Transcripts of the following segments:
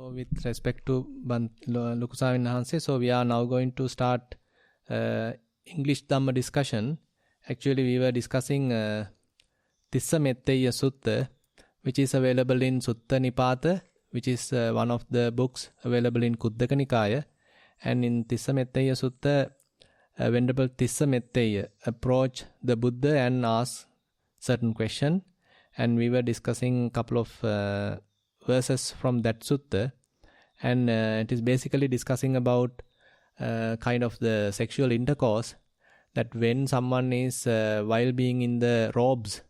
So with respect to Lukusawin Hanse, so we are now going to start English Dhamma discussion. Actually, we were discussing Tissa Metteya Sutta, which is available in Sutta Nipata, which is one of the books available in Kuddaka Nikaya. And in Tissa Metteya Sutta, Venerable Tissa Metteya approached the Buddha and asked certain question. And we were discussing a couple of verses from that sutta. And it is basically discussing about kind of the sexual intercourse, that when someone is, while being in the robes,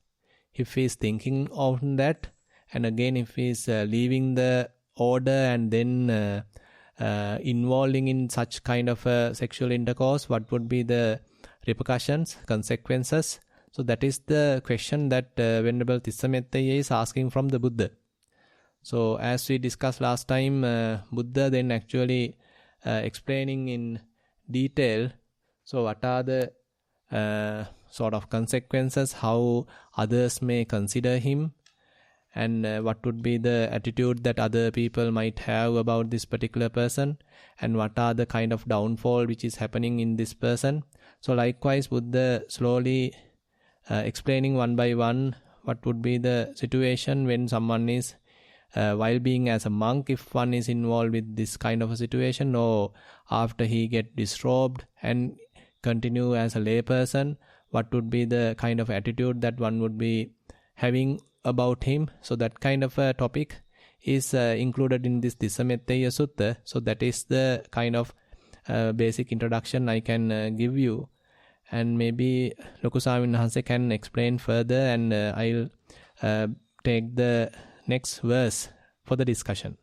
if he is thinking of that, and again if he is leaving the order and then involving in such kind of sexual intercourse, what would be the repercussions, consequences? So that is the question that Venerable Tissa Metteya is asking from the Buddha. So as we discussed last time, Buddha then actually explaining in detail, so what are the sort of consequences, how others may consider him, and what would be the attitude that other people might have about this particular person, and what are the kind of downfall which is happening in this person. So likewise, Buddha slowly explaining one by one what would be the situation when someone is while being as a monk, if one is involved with this kind of a situation, or after he get disrobed and continue as a lay person, what would be the kind of attitude that one would be having about him. So that kind of a topic is included in this Tissa Metteya Sutta. So that is the kind of basic introduction I can give you. And maybe Lukusawin Hanse can explain further, and I'll take the next verse for the discussion.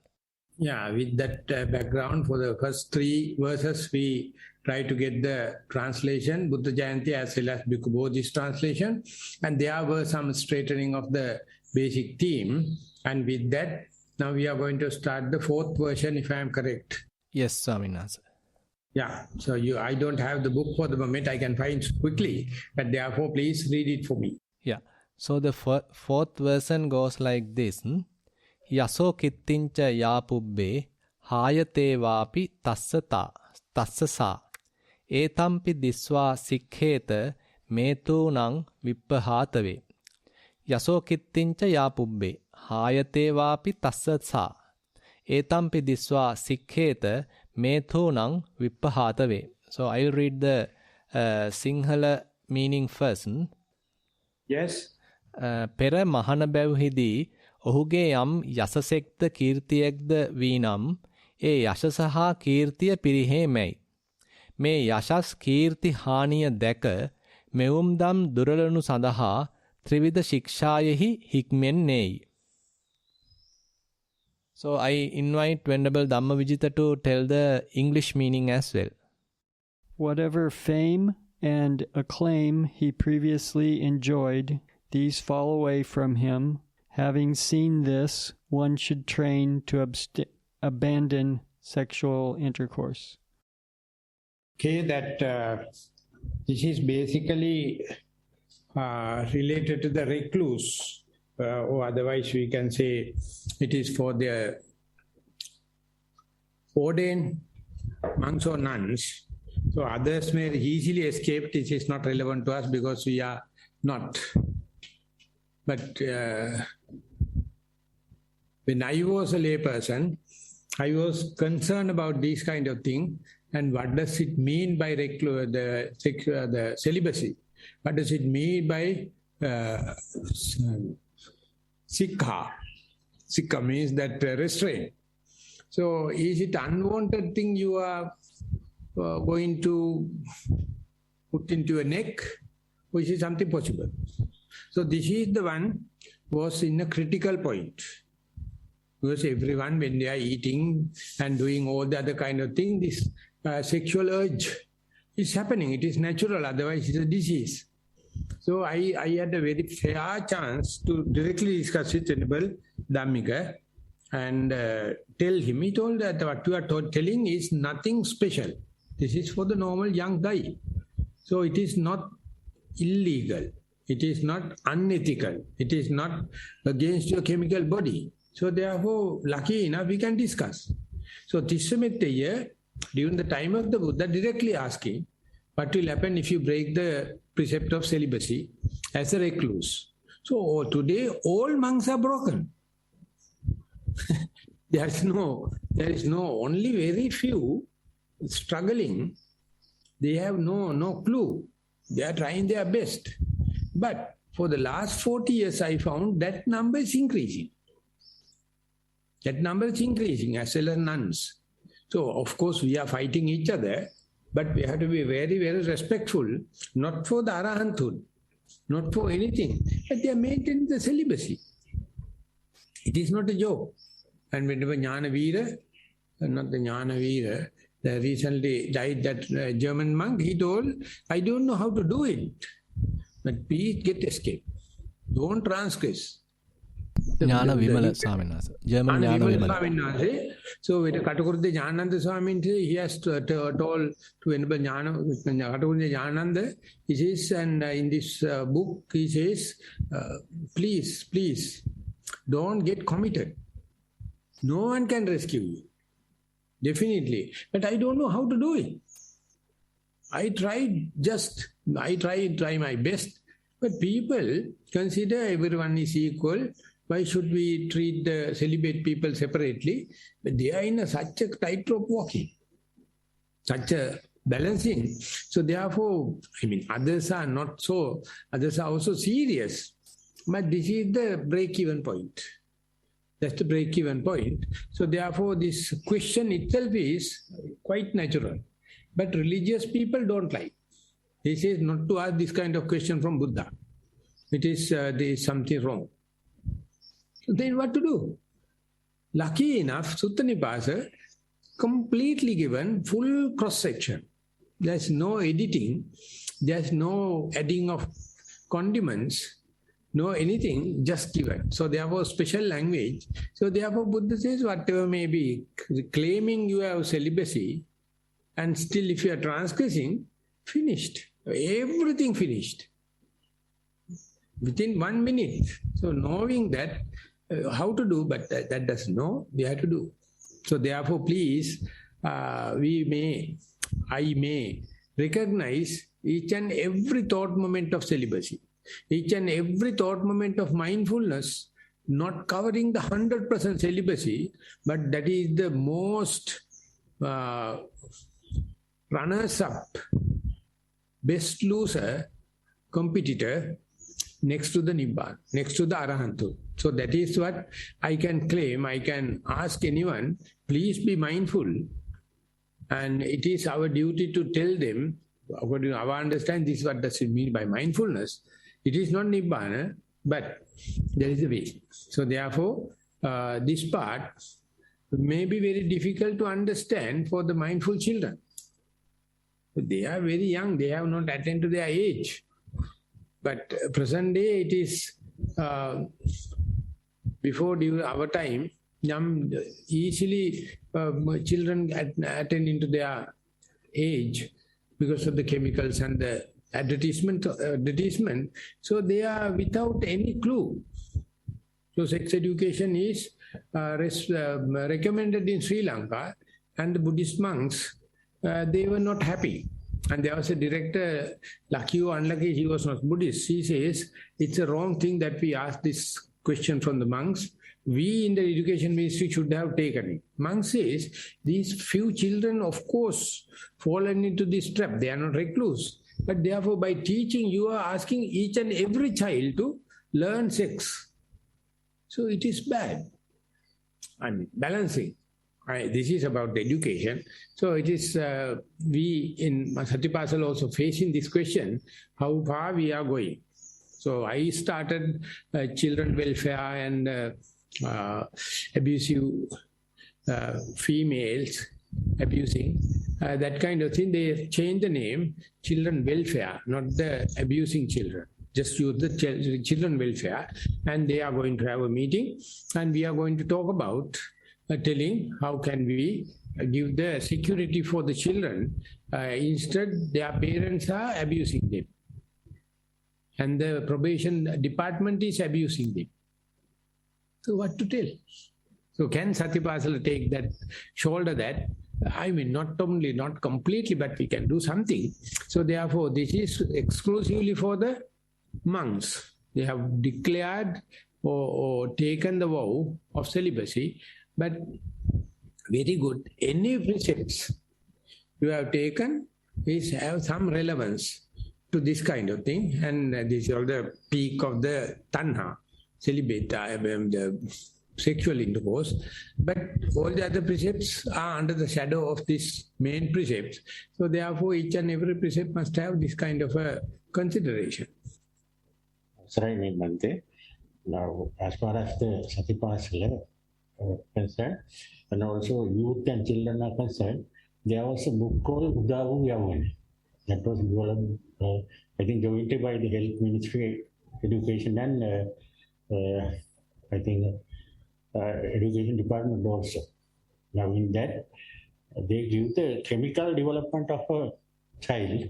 Yeah, with that background, for the first three verses, we try to get the translation, Buddha Jayanti as well as Bhikkhu Bodhi's translation. And there were some straightening of the basic theme. And with that, now we are going to start the fourth version, if I am correct. Yes, Swamin Hanse. Yeah, so I don't have the book for the moment, I can find quickly, but therefore please read it for me. Yeah, so the fourth version goes like this. Yaso kittincha yapubbe hayate vapi tassa sa etampi diswa sikheta metunang vippahatave. Yaso kittincha yapubbe hayate vapi tassa sa etampi diswa sikheta metunang vippahatave. So I'll read the Sinhala meaning first. Yes. පෙර මහන බැව්හිදී ඔහුගේ යම් යසසෙක්ද කීර්තියෙක්ද වීනම් ඒ යශස හා කීර්තිය පිරිහේමැයි. මේ යශස් කීර්ති හානිය දැක මෙවුම් දම් දුරලනු සඳහා ත්‍රිවිධ ශික්ෂායෙහි හික්මෙන්නේයි. So I invite Venerable Dhammavijita to tell the English meaning as well. Whatever fame and acclaim he previously enjoyed, these fall away from him. Having seen this, one should train to abandon sexual intercourse. Okay, that this is basically related to the recluse, or otherwise we can say it is for the ordained monks or nuns. So others may easily escape. This is not relevant to us because we are not. But when I was a lay person, I was concerned about this kind of thing, and what does it mean by the celibacy? What does it mean by sikha? Sikha means that restraint. So is it unwanted thing you are going to put into your neck, or is it something possible? So this is the one was in a critical point. Because everyone, when they are eating and doing all the other kind of thing, this sexual urge is happening. It is natural, otherwise it's a disease. So I had a very fair chance to directly discuss with Venerable Dhammika and tell him. He told that what you are telling is nothing special. This is for the normal young guy. So it is not illegal. It is not unethical. It is not against your chemical body. So therefore, lucky enough, we can discuss. So Tissametteya, during the time of the Buddha, directly asking, what will happen if you break the precept of celibacy as a recluse? So today, all monks are broken. There is no, only very few struggling. They have no clue. They are trying their best. But for the last 40 years, I found that number is increasing. That number is increasing as well as nuns. So, of course, we are fighting each other, but we have to be very, very respectful, not for the arahanthood, not for anything, but they are maintaining the celibacy. It is not a joke. And whenever Jnana Veera, not the Jnana Veera, the recently died that German monk, he told, I don't know how to do it, but please get escape. Don't transgress. Jnana Vimala Swaminasa. German Jnana Vimala. So with Katakurti Jnananda Swami, he has told to enable Katakurti Jnananda, he says, and in this book, he says, please, don't get committed. No one can rescue you. Definitely. But I don't know how to do it. I try my best. But people consider everyone is equal. Why should we treat the celibate people separately? But they are in such a tightrope walking, such a balancing. So therefore, others are not so, others are also serious. But this is the break-even point. That's the break-even point. So therefore, this question itself is quite natural. But religious people don't like. They say not to ask this kind of question from Buddha. It is, there is something wrong. So then what to do? Lucky enough, Sutta Nipasa completely given full cross-section. There's no editing. There's no adding of condiments. No anything, just given. So therefore special language. So therefore Buddha says whatever may be, claiming you have celibacy and still if you are transgressing, finished. Everything finished. Within 1 minute. So knowing that, how to do, but that doesn't know, we have to do. So therefore please, I may recognize each and every thought moment of celibacy. Each and every thought moment of mindfulness, not covering the 100% celibacy, but that is the most runners-up, best loser, competitor, next to the Nibbana, next to the Arahanthood. So that is what I can claim. I can ask anyone, please be mindful. And it is our duty to tell them, according to our understanding, this is what does it mean by mindfulness. It is not Nibbana, but there is a way. So therefore, this part may be very difficult to understand for the mindful children. They are very young, they have not attained to their age. But present day, it is, during our time, easily children attain into their age because of the chemicals and the advertisement, so they are without any clue. So sex education is recommended in Sri Lanka, and the Buddhist monks, they were not happy. And there was a director, lucky or unlucky, he was not Buddhist. He says, it's a wrong thing that we ask this question from the monks. We in the education ministry should have taken it. Monk says, these few children, of course, fallen into this trap. They are not recluse. But therefore, by teaching, you are asking each and every child to learn sex. So it is bad. And balancing. This is about the education. So it is, we in Satipasal also facing this question, how far we are going. So I started children welfare and abusive females, abusing, that kind of thing. They changed the name, children welfare, not the abusing children. Just use the children welfare, and they are going to have a meeting, and we are going to talk about telling how can we give the security for the children. Instead, their parents are abusing them. And the probation department is abusing them. So what to tell? So can Satipasala take that, shoulder that? I mean, not completely, but we can do something. So therefore, this is exclusively for the monks. They have declared or taken the vow of celibacy, but very good. Any precepts you have taken have some relevance to this kind of thing, and this is all the peak of the tanha, celibate, the sexual intercourse, but all the other precepts are under the shadow of this main precept. So therefore, each and every precept must have this kind of a consideration. Sorry, Bante. Now, as far as the Satipasala concerned, and also youth and children are concerned, there was a book called Udavu Yavana that was developed, I think, jointly by the Health Ministry, Education, and I think Education Department also. Now, in that, they give the chemical development of a child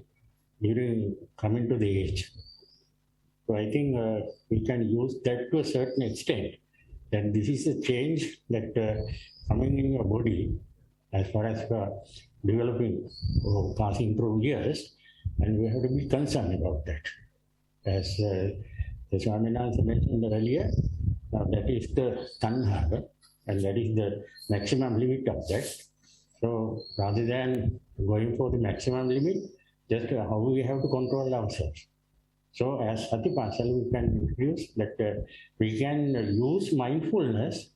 during coming to the age. So I think we can use that to a certain extent. That this is a change that coming in your body as far as developing or passing through years, and we have to be concerned about that. As the Swaminathan mentioned earlier, that is the tanha, and that is the maximum limit of that. So rather than going for the maximum limit, just how we have to control ourselves. So as Satipasala, we can introduce that we can use mindfulness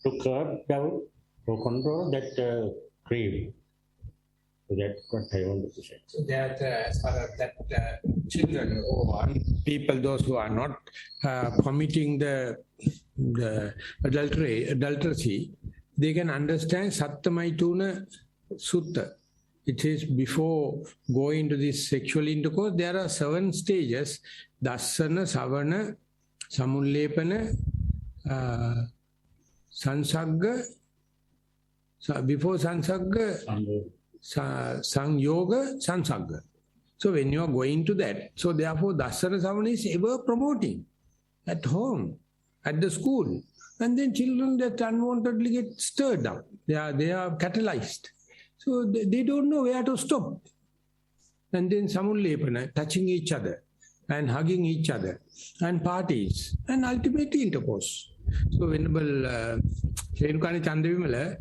to curb down or control that craving. So that's what I wanted to say. So that as far as that children or people, those who are not committing the adultery, they can understand Sattamaituna Sutta. It is before going to this sexual intercourse, there are 7 stages: Dassana, Savana, Samullepana, Sansagga, before Sansagga, Sangyoga, Sansagga. So when you are going to that, so therefore Dassana Savana is ever promoting at home, at the school. And then children that unwantedly get stirred up. They are catalyzed. So they don't know where to stop. And then Samullepana, touching each other and hugging each other, and parties, and ultimately intercourse. So Venerable Shenukani Chandavimala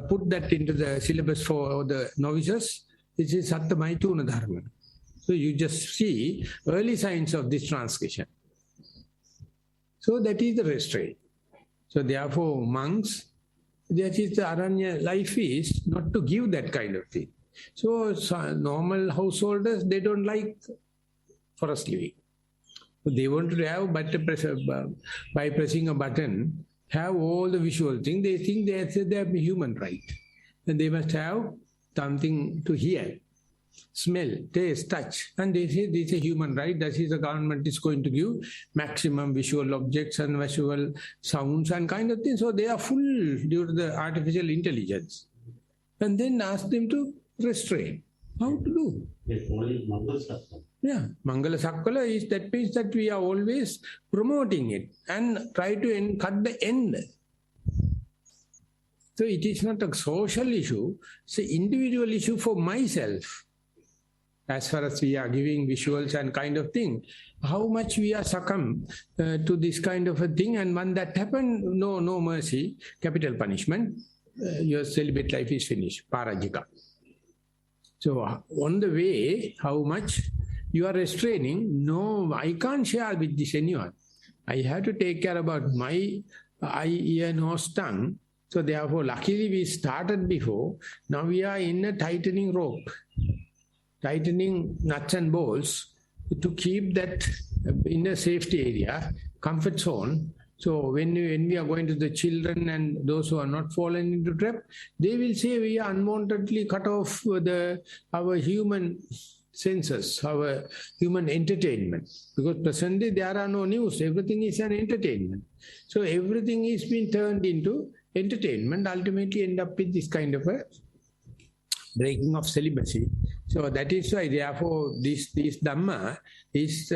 put that into the syllabus for the novices. This is Satta Maituna Dharma. So you just see early signs of this transgression. So that is the restraint. So therefore monks, that is the Aranya life is not to give that kind of thing. So normal householders, they don't like forest living. So they want to have by pressing a button, have all the visual thing. They think they have a human right. And they must have something to hear, smell, taste, touch. And they say this is a human right. That is the government is going to give maximum visual objects and visual sounds and kind of things. So they are full due to the artificial intelligence. And then ask them to restrain. How to do? Yeah, Mangala Sakkala is that means that we are always promoting it and try to cut the end. So it is not a social issue, it's an individual issue for myself. As far as we are giving visuals and kind of thing, how much we are succumb to this kind of a thing, and when that happen, no mercy, capital punishment, your celibate life is finished, parajika. So on the way, how much you are restraining? No, I can't share with this anyone. I have to take care about my eye, ear, nose, tongue. So therefore, luckily we started before. Now we are in a tightening rope, tightening nuts and bolts to keep that in a safety area, comfort zone. So when we are going to the children and those who are not fallen into trap, they will say we are unwantedly cut off our human senses, our human entertainment. Because presently there are no news, everything is an entertainment. So everything is being turned into entertainment, ultimately end up with this kind of a breaking of celibacy. So that is why therefore this Dhamma is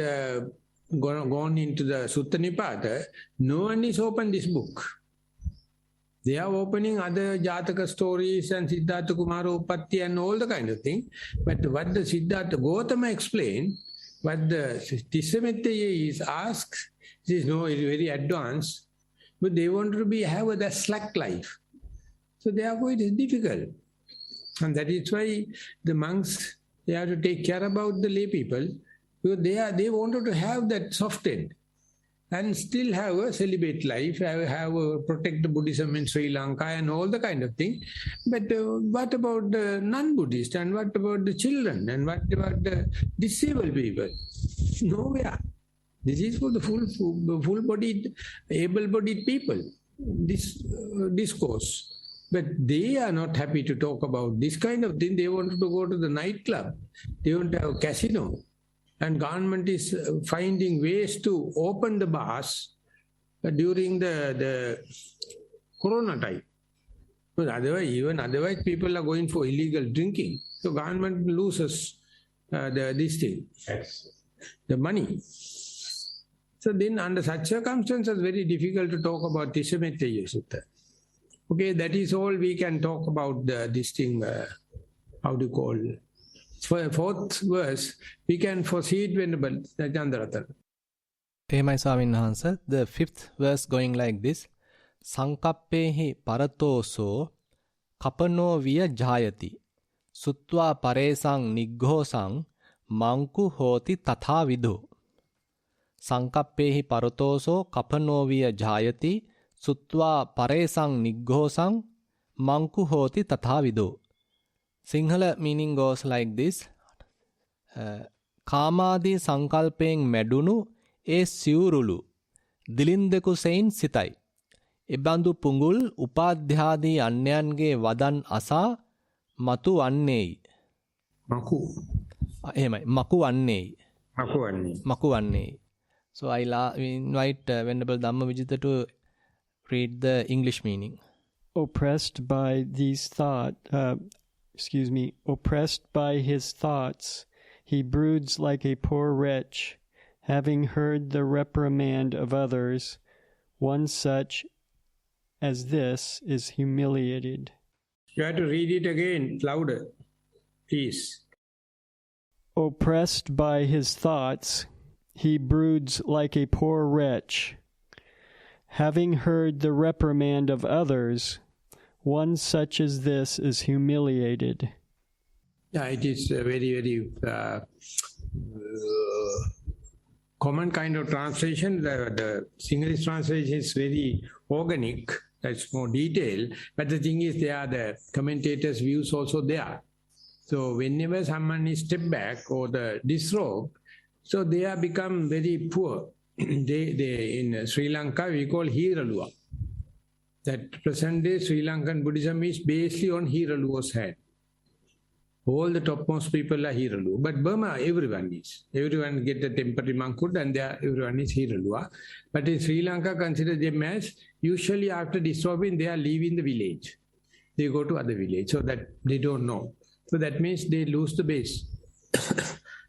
gone into the Sutta Nipata. No one is opened this book. They are opening other Jataka stories and Siddhartha Kumara Upatti and all the kind of thing. But what the Siddhartha Gautama explained, what the Tissamettaya is asked, is very advanced, but they want to have that slack life. So therefore it is difficult. And that is why the monks, they have to take care about the lay people, because they wanted to have that soft end and still have a celibate life, protect the Buddhism in Sri Lanka and all the kind of thing. But what about the non-Buddhist, and what about the children, and what about the disabled people? Nowhere. This is for the full-bodied, able-bodied people, this discourse. But they are not happy to talk about this kind of thing. They wanted to go to the nightclub. They want to have a casino. And government is finding ways to open the bars during the corona time. But otherwise people are going for illegal drinking. So government loses this thing, yes, the money. So then under such circumstances, very difficult to talk about Tissamettaya Sutta. Okay, that is all we can talk about this thing, how do you call it? For fourth verse, we can foresee it Venerable Chandraratana. එහෙමයි ස්වාමීන් වහන්සේ. The fifth verse going like this. සංකප්පේහි පරතෝසෝ කපනෝ විය ජායති. සුත්වා පරේසං නිග්ඝෝසං මංකු හෝති තථා විදෝ. සංකප්පේහි පරතෝසෝ කපනෝ විය ජායති. සුත්වා පරේසං නිග්ඝෝසං මංකු හෝති තථා විදෝ. Sinhala meaning goes like this. කාමාදී සංකල්පයෙන් මැඩුණු ඒ සිවුරුළු දිලින්දෙකු සෙයින් සිතයි. එබඳු පුඟුල් උපාධ්‍යාදී අන්‍යයන්ගේ වදන් අසා මතු වන්නේයි. මකු. එහෙමයි. මකු වන්නේයි. මකු වන්නේයි. So I invite Venerable Dhammajiva to read the English meaning. Oppressed by his thoughts, he broods like a poor wretch. Having heard the reprimand of others, one such as this is humiliated. You have to read it again, louder, please. Oppressed by his thoughts, he broods like a poor wretch. Having heard the reprimand of others, one such as this is humiliated. Yeah, it is a very, very common kind of translation. The Sinhalese translation is very organic, that's more detailed. But the thing is, there are the commentators' views also there. So whenever someone is stepped back or the disrobed, so they are become very poor. They in Sri Lanka we call Hiralua. That present day Sri Lankan Buddhism is based on Hiralua's hand. All the topmost people are Hiralu. But Burma, everyone is. Everyone get the temporary monkhood and everyone is Hiralua. But in Sri Lanka, consider them as, usually after disrobing, they are leaving the village. They go to other village so that they don't know. So that means they lose the base.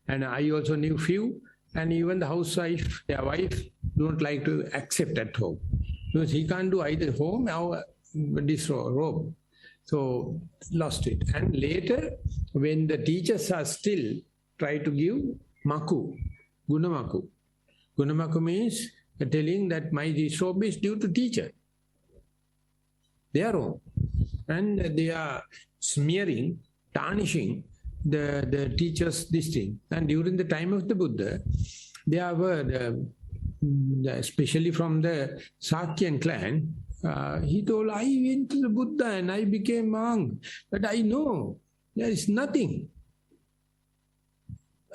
And I also knew few, and even the housewife, their wife, don't like to accept at home. Because he can't do either home or disrobe. So lost it. And later, when the teachers are still try to give maku, gunamaku. Gunamaku means telling that my disrobe is due to teacher. They are wrong. And they are smearing, tarnishing the teachers this thing. And during the time of the Buddha, there were, especially from the Sakyan clan, he told, I went to the Buddha and I became monk, but I know there is nothing.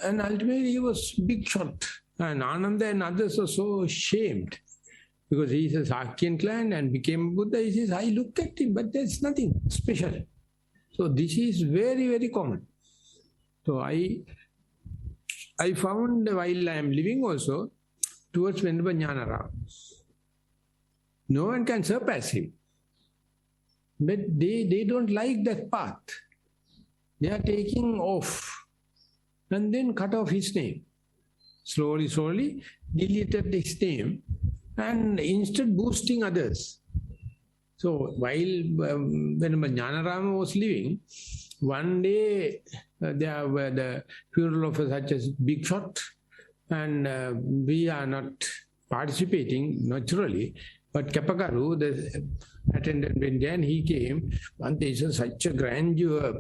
And ultimately he was big shot. And Ananda and others were so ashamed because he is a Sakyan clan and became Buddha. He says, I look at him, but there's nothing special. So this is very, very common. So I found while I am living also towards Venerable Jnanarama. No one can surpass him. But they don't like that path. They are taking off and then cut off his name. Slowly, deleted his name and instead boosting others. So while when Jnanarama was living, one day there were the funeral of such a big shot, and we are not participating naturally. But Kapakaru, the attendant went there and he came. One day, such a grandeur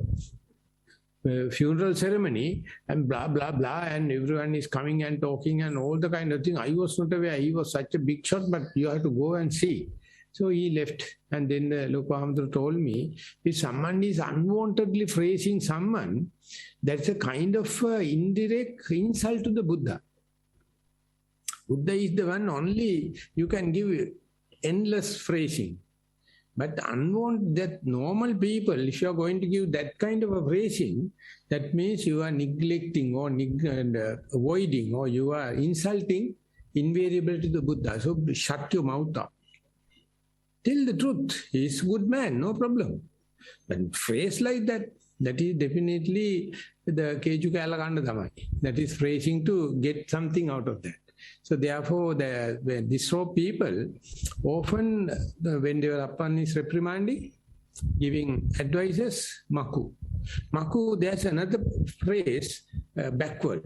funeral ceremony and blah, blah, blah, and everyone is coming and talking and all the kind of thing. I was not aware. He was such a big shot, but you have to go and see. So he left, and then the Lokahamdra told me, if someone is unwantedly praising someone, that's a kind of indirect insult to the Buddha. Buddha is the one only you can give endless praising. But that normal people, if you are going to give that kind of a praising, that means you are neglecting or avoiding, or you are insulting invariably to the Buddha. So shut your mouth up. Tell the truth. He is a good man, no problem. But phrase like that, that is definitely the Keju Kalakanda Dhamma. That is phrasing to get something out of that. So therefore, the disrobe people, often when they were upon is reprimanding, giving advices, maku. Maku, there's another phrase, backward.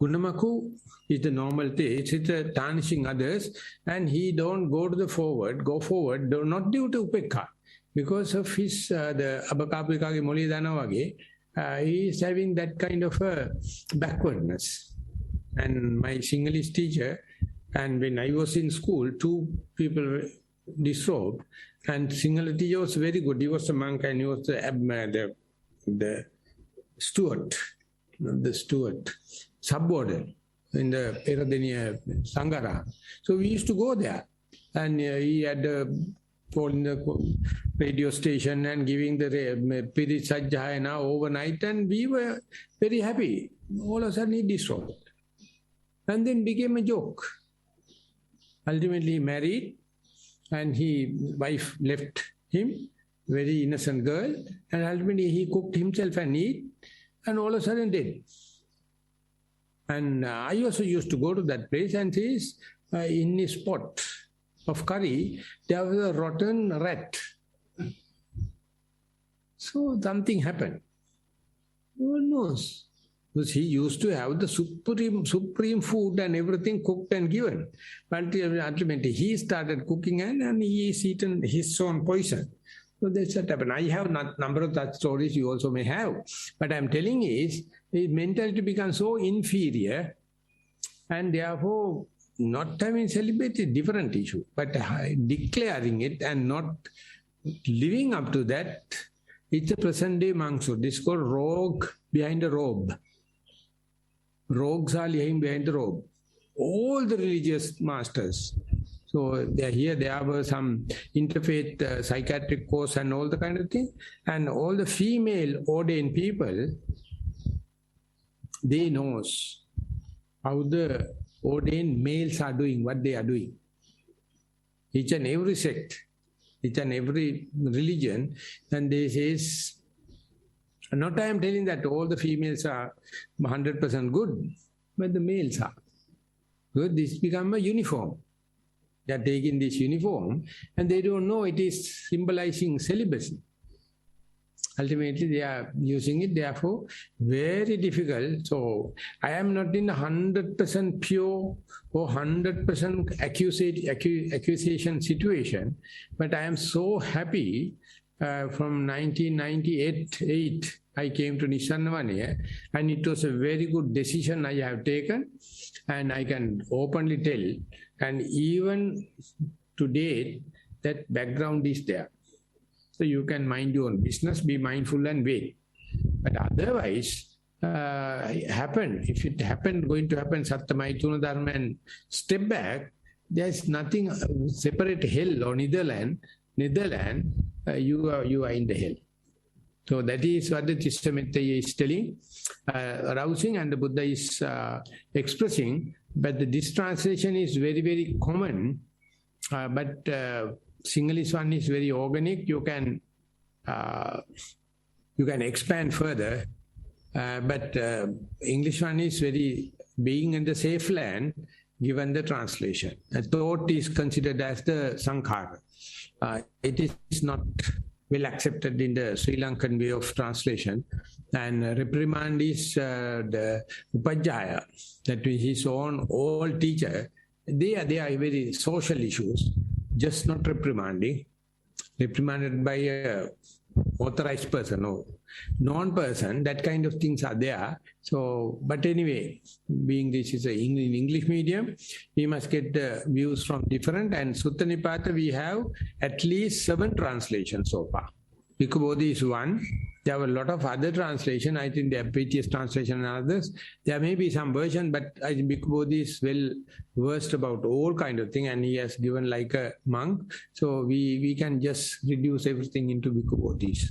Gunamaku is the normal thing. It's tarnishing others, and he don't go forward, not due to upekha. Because of his, the Abakapikage Molidana Wage, he is having that kind of backwardness. And my Sinhalese teacher, and when I was in school, two people were disrobed, and Sinhala teacher was very good. He was a monk and he was the steward, sub-warden in the Peradeniya Sangara. So we used to go there, and he had call in the radio station and giving the Pirit Sajjayana overnight, and we were very happy. All of a sudden he disrobed. And then became a joke. Ultimately he married, and his wife left him, very innocent girl, and ultimately he cooked himself and eat, and all of a sudden dead. And I also used to go to that place, and his, in his pot of curry, there was a rotten rat. So something happened. No one knows. Because he used to have the supreme food and everything cooked and given. But ultimately he started cooking and he is eaten his own poison. So that's what happened. I have a number of such stories you also may have. But I'm telling is, his mentality becomes so inferior, and therefore not having celebrated different issue. But declaring it and not living up to that, it's a present day monkshood. It's called rogue behind a robe. Rogues are lying behind the robe. All the religious masters. So there were some interfaith psychiatric course and all the kind of thing. And all the female ordained people, they knows how the ordained males are doing, what they are doing. Each and every sect, each and every religion, and they says, not I am telling that all the females are 100% good, but the males are. So this become a uniform. They are taking this uniform and they don't know it is symbolizing celibacy. Ultimately they are using it, therefore very difficult. So I am not in 100% pure or 100% accusation situation, but I am so happy. From 1998, I came to Nissarana, and it was a very good decision I have taken, and I can openly tell, and even to date, that background is there. So you can mind your own business, be mindful and wait. But otherwise, if it happened, going to happen, Sattamaituna Dharma, and step back, there's nothing separate hell or Netherlands, you are in the hell. So that is what the Tissamettaya is telling, arousing, and the Buddha is expressing. But this translation is very, very common. But Sinhalese one is very organic. You can expand further. But English one is very, being in the safe land, given the translation. A thought is considered as the sankhara. It is not well accepted in the Sri Lankan way of translation. And reprimand is the upajjaya, that is his own old teacher. They are very social issues, just not reprimanding. Reprimanded by a authorized person or non-person, that kind of things are there. So, but anyway, being this is in English medium, we must get the views from different. And Sutta Nipata, we have at least 7 translations so far. Bhikkhu Bodhi is one. There are a lot of other translations. I think there are PTS translation and others. There may be some version, but I think Bhikkhu Bodhi is well versed about all kind of thing, and he has given like a monk. So we can just reduce everything into Bhikkhu Bodhis.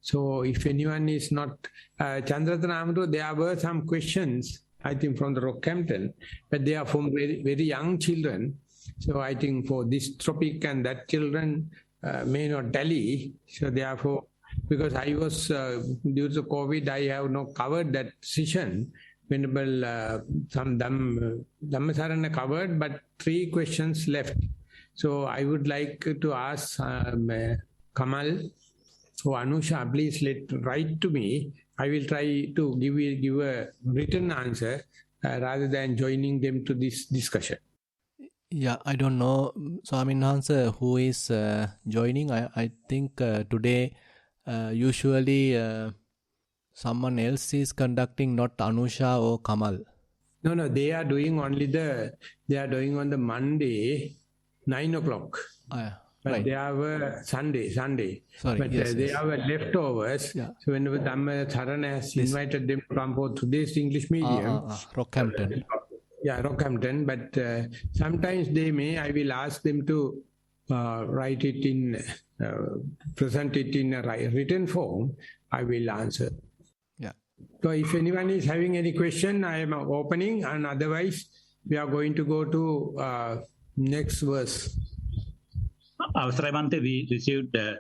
So if anyone is not Chandratana, there were some questions, I think from the Rockhampton, but they are from very, very young children. So I think for this topic and that children may not tally. So therefore, because I was, due to COVID, I have not covered that session. Venerable some Dhammasarana covered, but 3 questions left. So I would like to ask Kamal or Anusha, please write to me. I will try to give a written answer rather than joining them to this discussion. Yeah, I don't know, Swamin Hansa, who is joining. I think today usually someone else is conducting, not Anusha or Kamal. No, they are doing only they are doing on the Monday, 9 o'clock. But right. they are Sunday. Sorry, But yes, they yes. are leftovers. Yeah. So whenever Dhammajiva has invited them to come for today's English medium. Rockhampton. Yeah, Rockhampton. But sometimes I will ask them to write it in, present it in a written form. I will answer. Yeah. So if anyone is having any question, I am opening, and otherwise we are going to go to next verse. Avasarayamante, we received a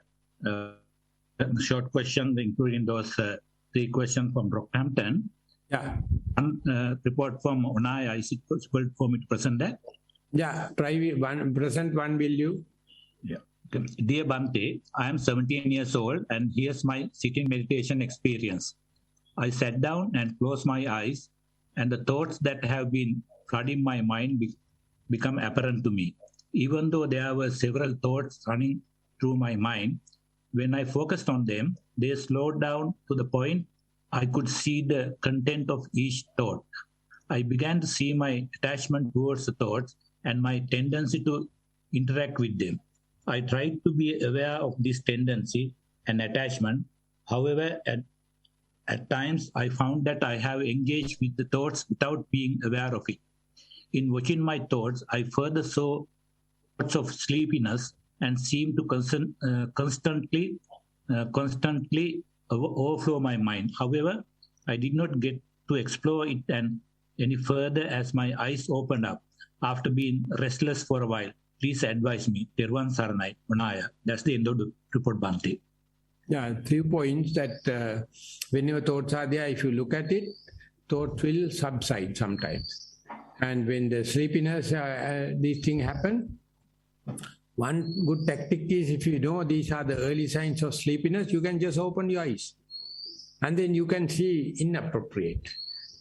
short question, including those 3 questions from Rockhampton. Yeah. One report from Vanaya. Is it possible for me to present that? Yeah, try one. Present one, will you? Yeah. Okay. Dear Bhante, I am 17 years old, and here's my sitting meditation experience. I sat down and closed my eyes, and the thoughts that have been flooding my mind become apparent to me. Even though there were several thoughts running through my mind, when I focused on them, they slowed down to the point I could see the content of each thought. I began to see my attachment towards the thoughts and my tendency to interact with them. I tried to be aware of this tendency and attachment. However, at times I found that I have engaged with the thoughts without being aware of it. In watching my thoughts, I further saw thoughts of sleepiness and seemed to constantly overflow my mind. However, I did not get to explore it any further as my eyes opened up after being restless for a while. Please advise me. Thero Saranai, Vanaya. That's the end of the report, Bhante. Yeah, 3 points that whenever thoughts are there, if you look at it, thoughts will subside sometimes. And when the sleepiness, these things happen, one good tactic is, if you know these are the early signs of sleepiness, you can just open your eyes. And then you can see inappropriate.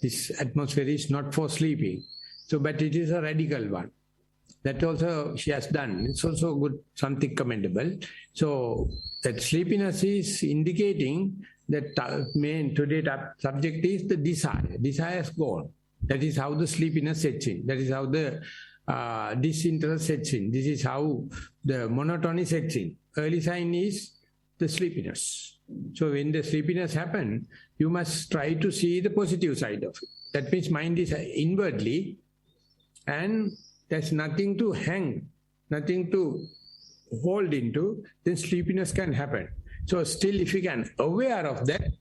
This atmosphere is not for sleeping. So, but it is a radical one. That also she has done. It's also good, something commendable. So that sleepiness is indicating that main today's subject is the desire. Desire is gone. That is how the sleepiness sets in. That is how the disinterest sets in. This is how the monotony sets in. Early sign is the sleepiness. So when the sleepiness happens, you must try to see the positive side of it. That means mind is inwardly, and there's nothing to hang, nothing to hold into, then sleepiness can happen. So still, if you can aware of that,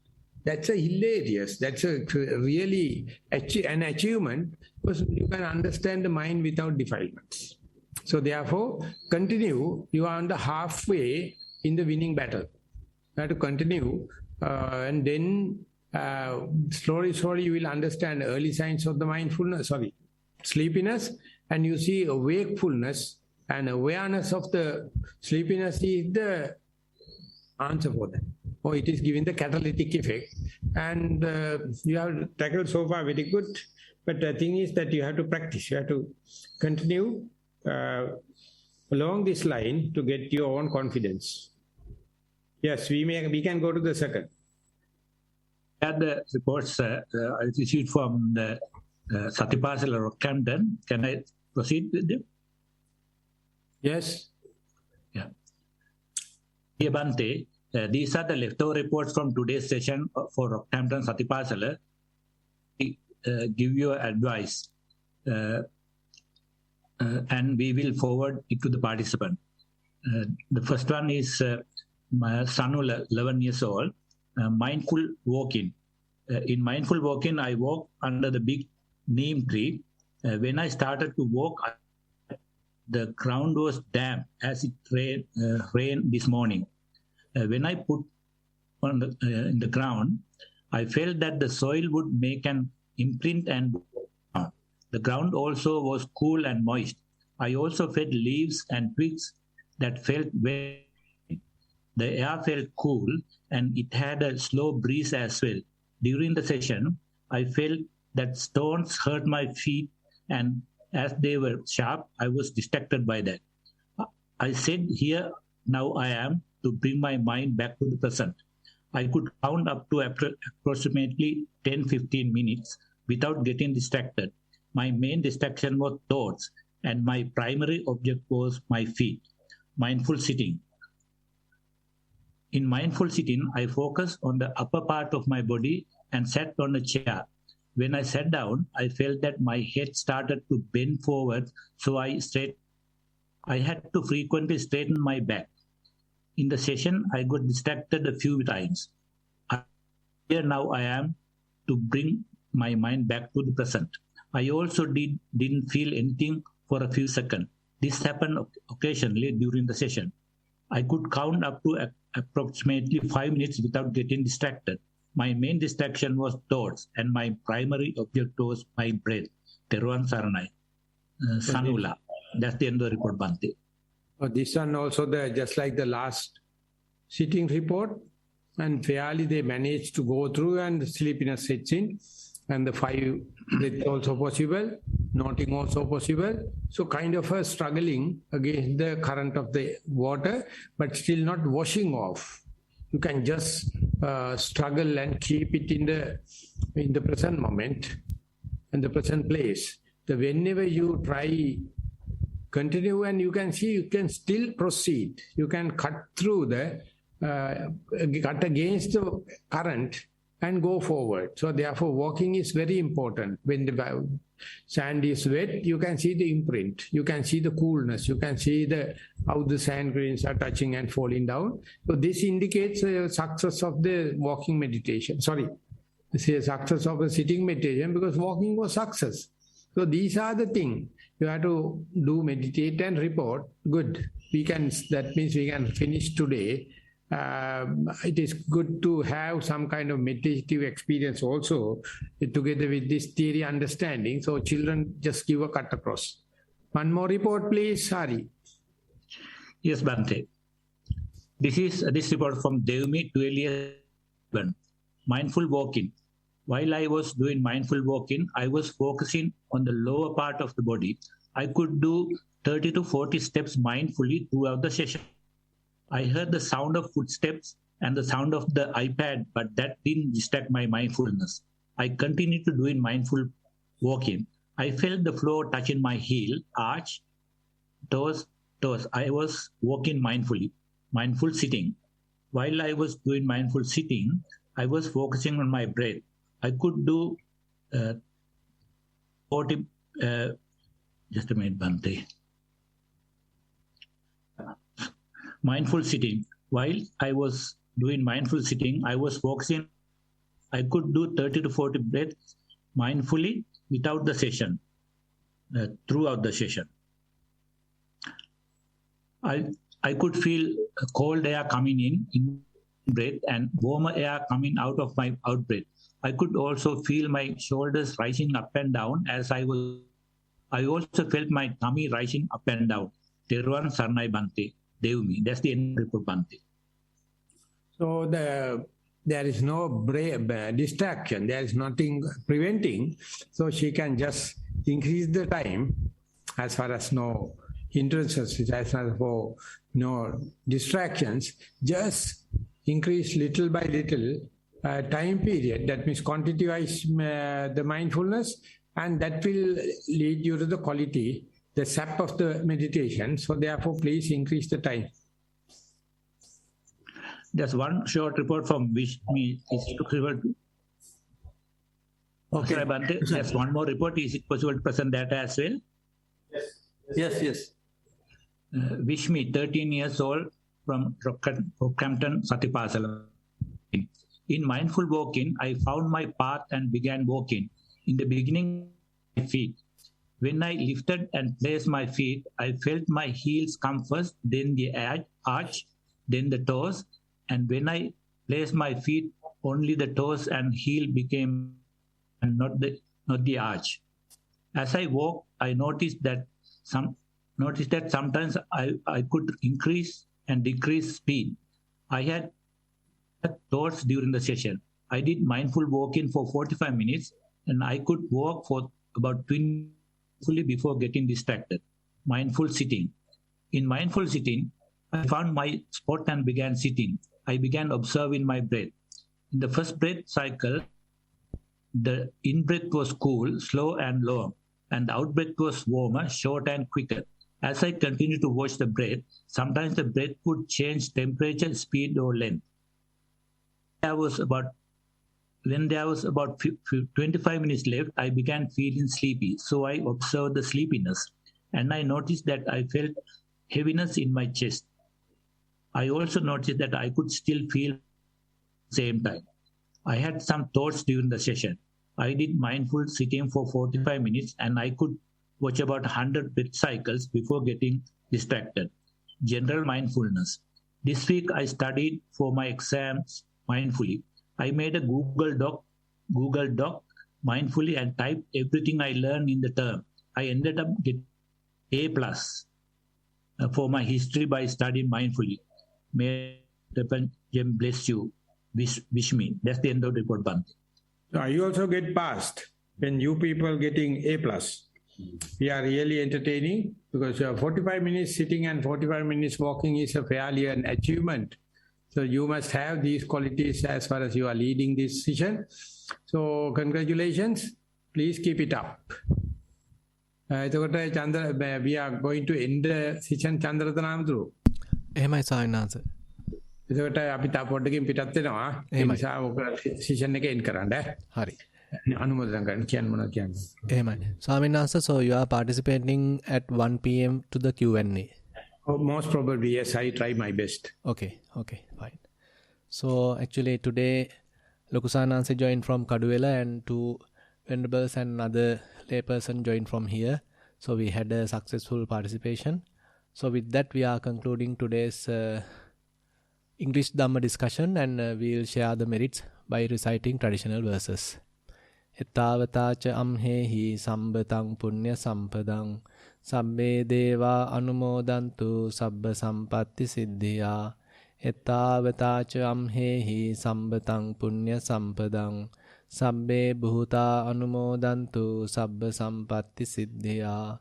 that's a hilarious, that's a really an achievement, because you can understand the mind without defilements. So therefore, continue. You are on the halfway in the winning battle. You have to continue, and then slowly you will understand early signs of the mindfulness. sleepiness, and you see a wakefulness and awareness of the sleepiness is the answer for that. Or it is giving the catalytic effect. And you have tackled so far very good. But the thing is that you have to practice. You have to continue along this line to get your own confidence. Yes, we can go to the second. Had the reports I received from the Satipasala Rockhampton. Can I proceed with them? Yes. Yeah. Dear Bhante, these are the leftover reports from today's session for Rockhampton Satipasala. Give you advice and we will forward it to the participant. The first one is my son, 11 years old, mindful walking. In mindful walking, I walk under the big neem tree. When I started to walk, the ground was damp as it rained this morning. When I put on in the ground, I felt that the soil would make an imprint and the ground also was cool and moist. I also felt leaves and twigs that felt wet. The air felt cool and it had a slow breeze as well. During the session, I felt that stones hurt my feet, and as they were sharp, I was distracted by that. I said, here now I am, to bring my mind back to the present. I could count up to approximately 10-15 minutes without getting distracted. My main distraction was thoughts, and my primary object was my feet. Mindful sitting. In mindful sitting, I focused on the upper part of my body and sat on a chair. When I sat down, I felt that my head started to bend forward, so I had to frequently straighten my back. In the session, I got distracted a few times. Here now I am to bring my mind back to the present. I also didn't feel anything for a few seconds. This happened occasionally during the session. I could count up to approximately 5 minutes without getting distracted. My main distraction was thoughts, and my primary object was my breath. Thero and Saranai. Sanula. That's the end of the report, Bhante. This one also, just like the last sitting report, and fairly they managed to go through and the sleepiness sets in, and the 5 breath also possible, noting also possible. So kind of a struggling against the current of the water, but still not washing off. You can just struggle and keep it in the present moment and the present place. Whenever you try, continue, and you can see you can still proceed. You can cut through cut against the current and go forward. So therefore walking is very important. When the sand is wet, you can see the imprint, you can see the coolness, you can see how the sand grains are touching and falling down. So this indicates a success of the walking meditation. Sorry, this is a success of a sitting meditation, because walking was success. So these are the things you have to do, meditate and report. Good. That means we can finish today. It is good to have some kind of meditative experience also together with this theory understanding. So children just give a cut across. One more report, please, Hari. Yes, Bhante. This report from Devmi, 12 years old. Mindful walking. While I was doing mindful walking, I was focusing on the lower part of the body. I could do 30 to 40 steps mindfully throughout the session. I heard the sound of footsteps and the sound of the iPad, but that didn't distract my mindfulness. I continued to do mindful walking. I felt the floor touching my heel, arch, toes. I was walking mindfully. Mindful sitting. While I was doing mindful sitting, I was focusing on my breath. I could do 40, just a minute, Bhante. Mindful sitting. While I was doing mindful sitting, I was focusing. I could do 30 to 40 breaths mindfully without the session, throughout the session. I could feel cold air coming in breath and warmer air coming out of my out breath. I could also feel my shoulders rising up and down as I was. I also felt my tummy rising up and down. Teruan Sarnai Bante, Devmi. That's the end of report, Bante. So there is no distraction, there is nothing preventing. So she can just increase the time as far as no hindrances, as far as for no distractions, just increase little by little time period. That means continuous the mindfulness, and that will lead you to the quality, the sap of the meditation. So therefore, please increase the time. There's one short report from Vishmi. Is it possible to? Okay. Bante, there's one more report. Is it possible to present that as well? Yes. Vishmi, 13 years old, from Rockhampton, Satipasala. In mindful walking, I found my path and began walking. In the beginning, my feet. When I lifted and placed my feet, I felt my heels come first, then the arch, then the toes. And when I placed my feet, only the toes and heel became, and not the arch. As I walked, I noticed that sometimes I could increase and decrease speed. I had thoughts during the session. I did mindful walking for 45 minutes, and I could walk for about 20 fully before getting distracted. Mindful sitting. In mindful sitting, I found my spot and began sitting. I began observing my breath. In the first breath cycle, the in-breath was cool, slow and long, and the out-breath was warmer, short and quicker. As I continued to watch the breath, sometimes the breath would change temperature, speed or length. When there was about 25 minutes left, I began feeling sleepy. So I observed the sleepiness, and I noticed that I felt heaviness in my chest. I also noticed that I could still feel at the same time. I had some thoughts during the session. I did mindful sitting for 45 minutes, and I could watch about 100 breath cycles before getting distracted. General mindfulness. This week I studied for my exams mindfully. I made a Google Doc mindfully and typed everything I learned in the term. I ended up getting A+ for my history by studying mindfully. May the Gem bless you. Wish me. That's the end of the report, Bante. You also get passed when you people getting A+. We are really entertaining because 45 minutes sitting and 45 minutes walking is a fairly an achievement. So you must have these qualities as far as you are leading this session. So congratulations. Please keep it up. We are going to end the session. Chandratanamdru. එහෙමයි සායනාස. එතකොට අපි තා පොඩ්ඩකින් පිටත් වෙනවා. ඒ නිසා ඔක session එක end කරන්න. හරි. අනුමೋದන කරන්න කියන්න මොනවද කියන්නේ? එහෙමයි. ස්වාමීන් වහන්සේ, so you are participating at 1 p.m. to the Q&A. Oh, most probably, yes. I try my best. Okay, fine. So actually today, Lokusananse joined from Kaduwela and two venerables and another layperson joined from here. So we had a successful participation. So with that, we are concluding today's English Dhamma discussion, and we will share the merits by reciting traditional verses. Ettavatacha amhehi sambatang punya sampadang sabbe deva anumodantu sabba sampatti siddhiya. Ettavatacha amhehi sambatang punya sampadang sabbe bhuta anumodantu sabba sampatti siddhiya.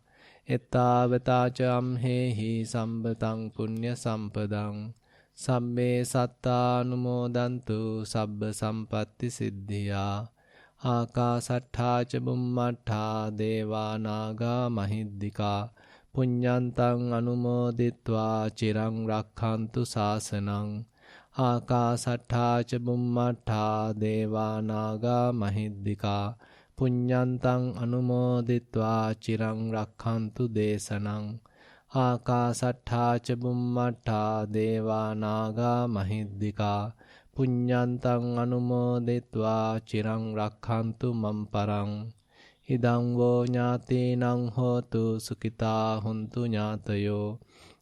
Ettavatacha amhehi sambatang punya sampadang sabbe satta anumodantu sabba sampatti siddhiya. Akasattha ca bummattha deva naga mahiddika punyantang anumoditva chirang rakkhantu sasanang. Akasattha ca bummattha deva naga mahiddika punyantang anumoditva chirang rakkhantu desanang. Akasattha ca bummattha deva naga mahiddika punyantang anumoditva chirang rakkhantu mamparang. Idang vo ñātīnaṁ hotu sukita huntu ñātayo.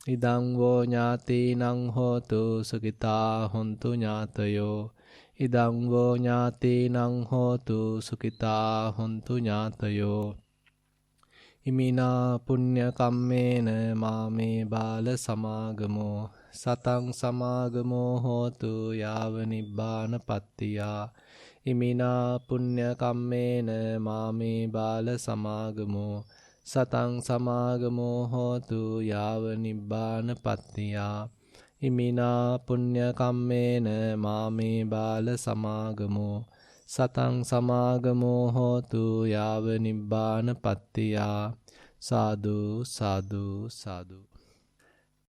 Idang vo ñātīnaṁ hotu sukita huntu ñātayo. Idang vo ñātīnaṁ hotu sukita huntu ñātayo. ඉමිනා පුඤ්ඤ කම්මේන මාමේ බාල සමාගමෝ සතං සමාගමෝ හෝතු යාව නිබ්බානපත්තියා ඉමිනා පුඤ්ඤ කම්මේන මාමේ බාල සමාගමෝ සතං සමාගමෝ හෝතු යාව නිබ්බානපත්තියා ඉමිනා පුඤ්ඤ කම්මේන මාමේ බාල සමාගමෝ සතං සමාගමෝ හෝතු යාව නිබ්බානපත්තියා සාදු සාදු සාදු